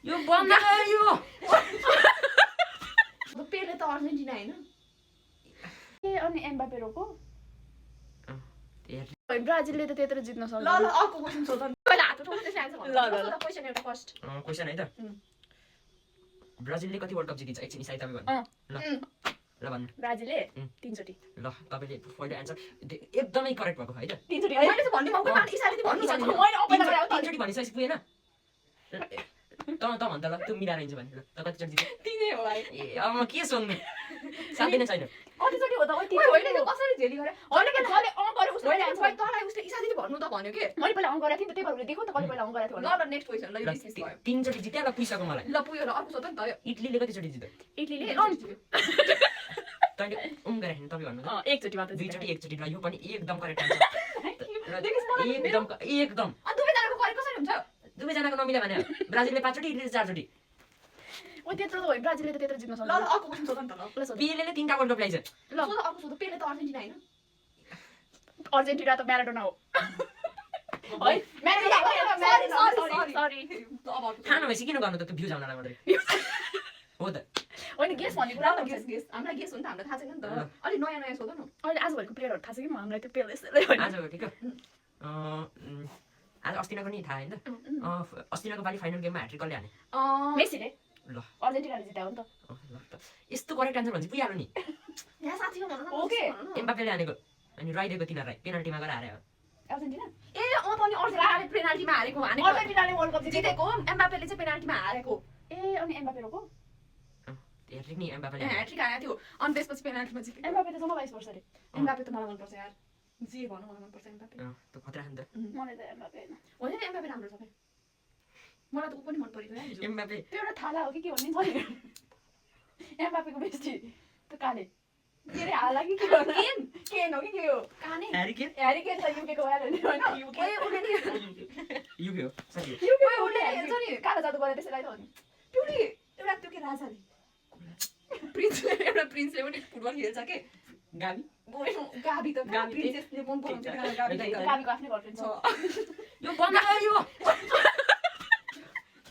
यो बन्द यो पेले त अर्जेन्टिना हैन ए अनि एम्बापे रोको हेर ब्राजिलले त त्यत्रो जित्न ल सक्दैन ल अर्को क्वेशन सोध न पहिला हात उठाउनु त्यसै आन्सर ल, ल, ल। भन्नु क्वेशन एउटा फर्स्ट क्वेशन है त ब्राजिलले कति वर्ल्ड कप जितिन्छ एकछिन साइ तपाईँ भन्नु ल ल भन्नु ब्राजिलले 3 चोटी ल तपाईले पहिलो एन्सर एकदमै करेक्ट भएको है त 3 चोटी मैले त भन्ने मौका पाएँ इसाले त भन्नु सक्छ मैले अपेला गरे तीनचोटि भनिसकेपछि पुगेन त भन्छ ल त्यो मिलाएर हिँड्छ भने ल त कतिचोटि जित्यो 3 हो भाइ ए अब म के सोध्नु साथै नै छैन कति चोटी हो त ओइ 3 ओइ होइन त्यो कसरी झेली गरे होइन के जले गरे उसले मैले आन्सर भाइ तँलाई उसले इसाले त भन्नु त भन्यो के मैले पहिला गरेको थिएँ नि त त्यही भएर देखौ त कति पहिला गरेको थियो ल होला ल नेक्स्ट क्वेशन ल यो डिस्कस भयो तीनचोटि जित्यो ल पुगिसक्यो मलाई ल पुग्यो ल अर्को सोध नि त इटलीले कतिचोटि जित्यो इटलीले तैँले गरेर हिँड्नु तपाईँ भन्नु त एक चोटी मात्र दुईचोटि एकचोटि ल यो पनि एकदम करेक्ट आन्सर एकदम अनि दुवैजनाको करेक्ट कसरी हुन्छ दुवैजनाको नमिल्यो भने ब्राजिलले 5 चोटि इटलीले 4 चोटि ओ त्यत्रो त होइन ब्राजिलले त त्यत्रो जित्न ल सक्दैन ल अर्को क्वेशन सोध नि त ल ल सोध पेलेले 3टा वर्ल्ड कप ल्याइछ ल सोध अर्को सोध पेले त अर्जेन्टिना हैन अर्जेन्टिना त म्याराडोना हो है म्याराडोना सरी ल अब अर्को थाहा नभएपछि किन गर्नु त त्यो भ्युज आउनलाई मात्रै हो त होइन गेस भन्ने ल कुरा ल गेस गेस हामीलाई गेस हो नि त हामीलाई थाहा छैन नि त अलि नयाँ नयाँ सोध न अहिले आजभरिको प्लेयरहरू थाहा छ कि हामीलाई त्यो पेलेसले होइन आज हो ठिक आज अस्तिनाको नि थाहा होइन त अस्तिनाको पालि फाइनल गेममा ह्याट्रिक कसले हाने मेसीले ल अर्जेन्टिनाले जितायो नि त ल त यस्तो करेक्ट आन्सर भन्छ पुगिहाल्यो नि यहाँ साथीको भन न ओके। एम्बापेले हानेको अनि राइडेको तिनीहरूलाई पेनल्टीमा गएर हार्यो अर्जेन्टिना ए अँ पनि अर्जेन्टिनाले पेनाल्टीमा हारेको हानेको अर्जेन्टिनाले वर्ल्ड कप जितेको जितेको एम्बापेले चाहिँ पेनाल्टीमा हारेको ए अनि एम्बापे रोको ह्याट्रिक नि एम्बापेले ह्याट्रिक हानेको थियो अनि त्यसपछि पेनाल्टीमा जितेको एम्बापे त जम्मा 22 वर्ष अरे एम्बापे त मलाई मनपर्छ यार जे भनौँ मलाई मनपर्छ एम्बापे त खतरा नि त मलाई त एम्बापे होइन होइन नि एम्बापे राम्रो छ भाइ मलाई त ऊ पनि मन परेको यार हिजो। एम्बापे त्यो एउटा थाला हो कि के भन्ने छ नि एम्बापेको बेस्टी त काले के अरे हाला कि के हो केन हो कि के हो कहानी ह्यारी के ह्यारी केन त युकेको वाला नि होइन ओए उसले नि युके हो साथी ओए उसले हेर्छ नि कालो जादु गरे त्यसैलाई त हो नि प्युरी एउटा त्यो के राजाले प्रिन्सले एउटा प्रिन्सले पनि फुटबल खेल्छ के गाबी गाबी त गाबी प्रिन्सेसले मन पराउँछ के गाबी त कालीको आफ्नै गर्लफ्रेन्ड छ यो बन्द यो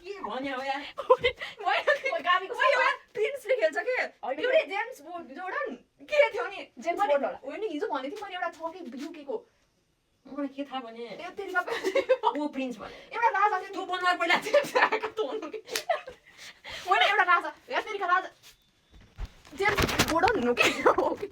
के भन्यो हो यार ओइ गाबीको प्रिन्सले खेल्छ के होइन। प्युरी जेम्स जोर्डन के थियो नि जेम्स मैले- बोर्ड होला। होइन हिजो भनेको थिएँ मैले एउटा छ कि युकेको मलाई के थाहा भने ए तेरि सबै ओ प्रिन्स भने एउटा राजा थियो तँ बन्द पहिला होइन एउटा राजा या तेरिका राजा जेम्स बोर्डन हो कि